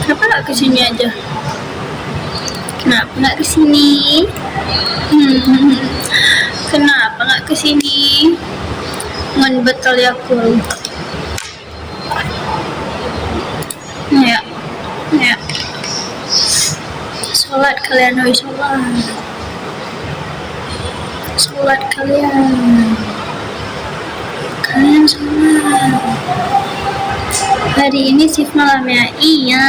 Kenapa nggak kesini aja? Kenapa nggak kesini? Kenapa nggak kesini? Ngan betul ya aku. Ya, ya. Sholat kalian, oi sholat. Sholat kalian. Kalian sholat. Hari ini shift malam ya? Iya.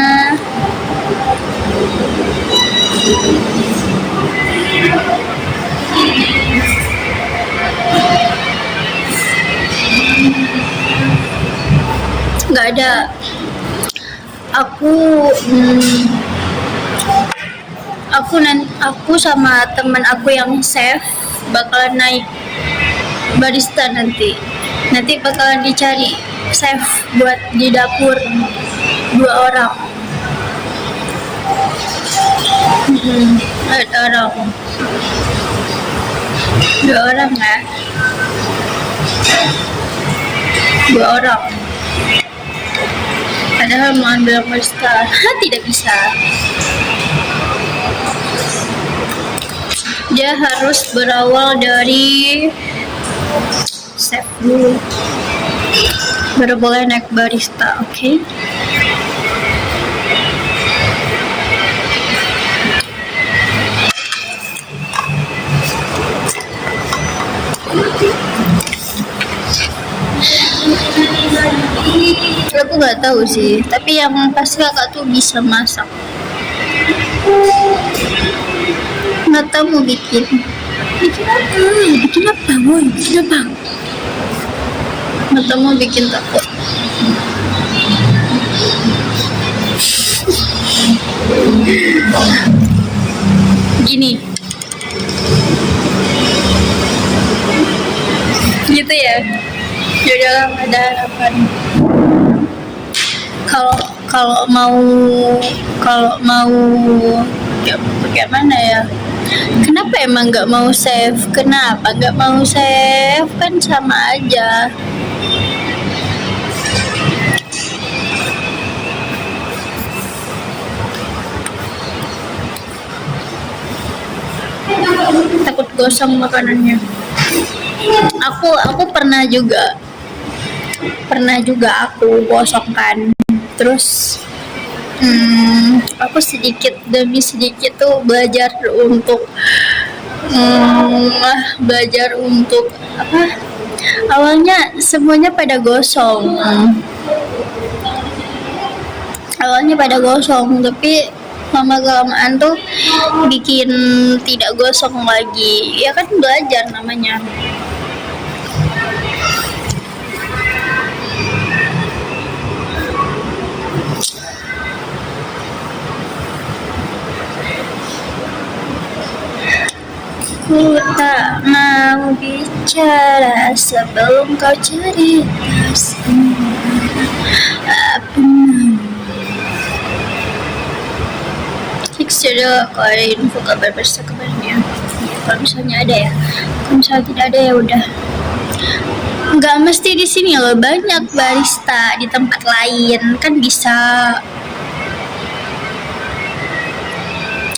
Nggak ada. Aku sama teman aku yang chef bakalan naik barista nanti bakalan dicari chef buat di dapur 2 orang. Ada orang 2 orang ya, 2 orang. Padahal mau ambil barista, tidak bisa. Dia harus berawal dari chef dulu, baru boleh naik barista, oke? Aku nggak tahu sih, tapi yang pasti kakak tuh bisa masak. Nggak tahu mau bikin apa, boy? Bikin apa? Nggak tahu mau bikin apa. Gini, gitu ya. Yaudahlah, ada harapan. Kalau mau ya bagaimana ya? Kenapa emang nggak mau save? Kenapa nggak mau save? Kan sama aja. Takut gosong makanannya. Aku pernah juga aku gosongkan. Terus aku sedikit demi sedikit tuh belajar untuk apa? Awalnya semuanya pada gosong. Tapi lama-kelamaan tuh bikin tidak gosong lagi. Ya kan belajar namanya. Ku tak mau bicara sebelum kau cerita semua apa fix ya. Kalau ada info kabar besar kabarnya. Kalau misalnya ada ya, kalau misalnya tidak ada ya udah. Nggak mesti di sini loh, banyak barista di tempat lain kan bisa.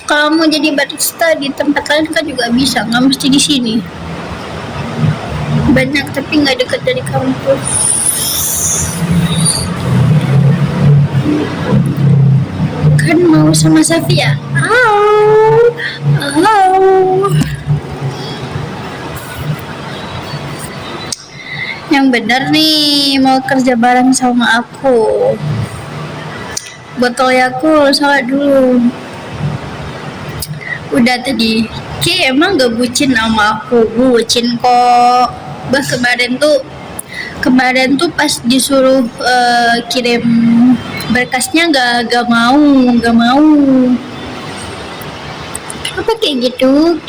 Kalau mau jadi barista di tempat lain kan juga bisa, nggak mesti di sini. Banyak tapi nggak dekat dari kampus. Kan mau sama Safia. Yang benar nih mau kerja bareng sama aku. Botol Yakult salat dulu. Udah tadi. Emang gak bucin sama aku? Bucin kok. Bah kemarin tuh pas disuruh kirim berkasnya gak mau. Kenapa kayak gitu?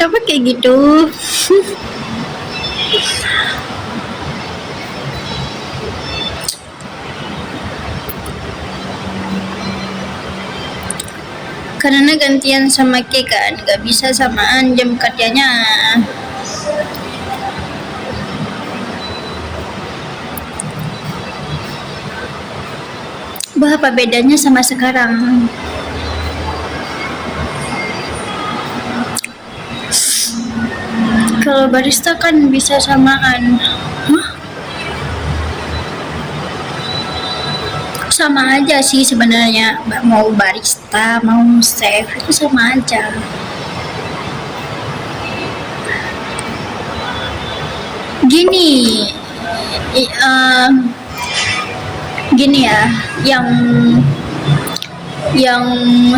Karena gantian sama K kan, gak bisa samaan jam kerjanya. Apa bedanya sama sekarang? Kalau barista kan bisa samaan. Hah? Sama aja sih sebenarnya, mau barista mau chef itu sama aja. Gini, i- eh, gini ya, yang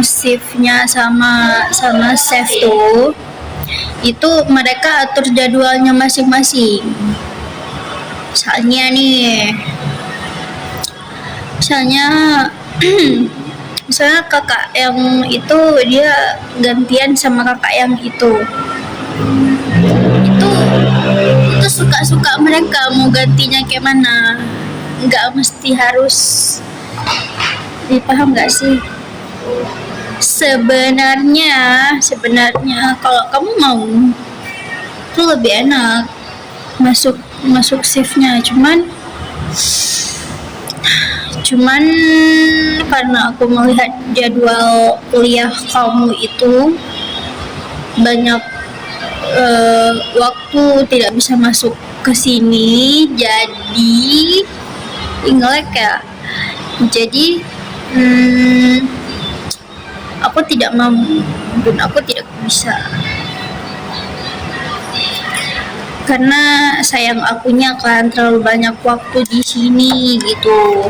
shiftnya sama sama chef tuh itu mereka atur jadwalnya masing-masing. Misalnya nih, misalnya misalnya kakak yang itu dia gantian sama kakak yang itu suka-suka mereka mau gantinya kayak mana, nggak mesti harus. Dipaham nggak sih? Sebenarnya kalau kamu mau itu lebih enak masuk masuk shiftnya, cuman karena aku melihat jadwal kuliah kamu itu banyak waktu tidak bisa masuk ke sini, jadi ngelek ya. Jadi aku tidak mau dan aku tidak bisa, karena sayang akunya kan terlalu banyak waktu di sini gitu.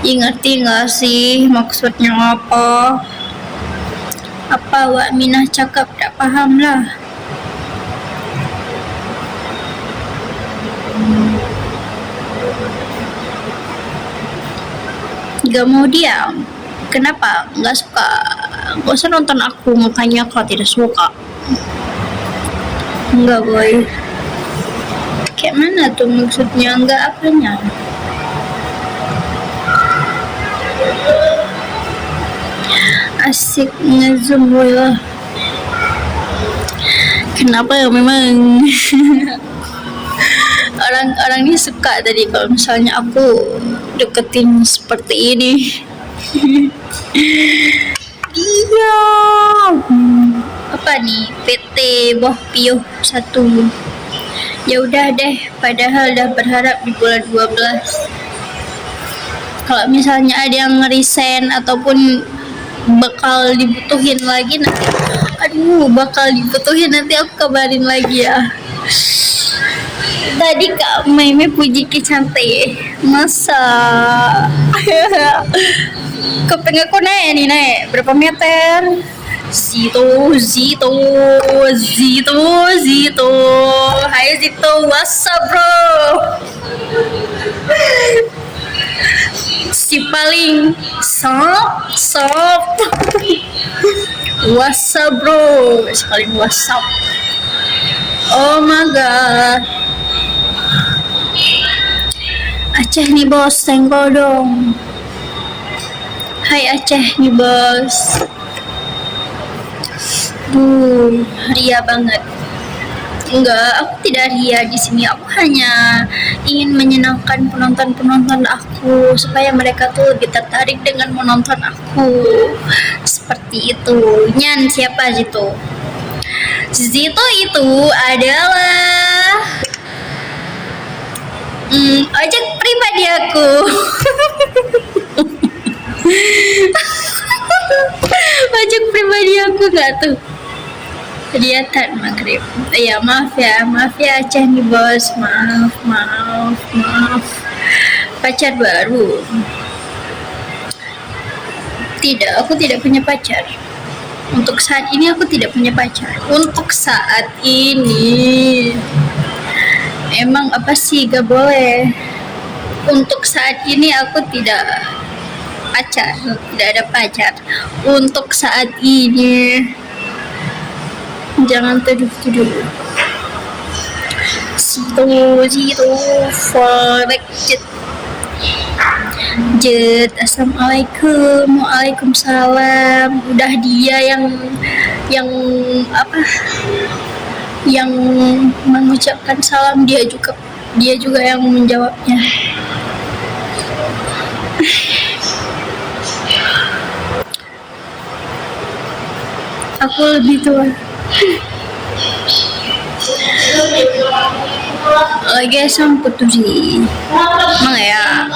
Ngerti nggak sih maksudnya apa? Apa Wak Minah cakap tak paham lah. Gak mau diam. Kenapa? Gak suka? Gak usah nonton aku, makanya kau tidak suka. Enggak boy. Kayak mana tuh maksudnya? Enggak apanya? Asik ngezoom boy lah. Kenapa ya memang orang-orang ini suka tadi kalau misalnya aku deketin seperti ini. Iya. Apa nih? PT Boh Piuh 1. Ya udah deh, padahal udah berharap di bulan 12. Kalau misalnya ada yang resign ataupun bakal dibutuhin lagi nanti, bakal dibutuhin nanti aku kabarin lagi ya. Tadi Kak Meme puji Ki cantik. Masa? Kepeng aku naik berapa meter? Zito. Hai Zito, what's up bro? Si paling sop. What's up bro? Si paling what's up. Oh my god. Aceh nih bos, senggol dong. Hai Aceh nih bos. Ria banget. Enggak, aku tidak ria di sini. Aku hanya ingin menyenangkan penonton-penonton aku supaya mereka tuh lebih tertarik dengan menonton aku. Seperti itu. Nyan siapa Zito? Zito itu adalah ojek pribadi aku. Ojek pribadi aku gak tuh kelihatan maghrib. Ya maaf ya Aceh nih bos, maaf. Pacar baru? Tidak, aku tidak punya pacar. Untuk saat ini aku tidak punya pacar. Untuk saat ini emang apa sih gak boleh. Untuk saat ini aku tidak ada pacar. Untuk saat ini jangan tuduh. Zito forek jet. Assalamualaikum. Waalaikumsalam. Udah dia yang apa, yang mengucapkan salam, dia juga yang menjawabnya. Aku lebih tua. Lagi SM sih. Emang ya?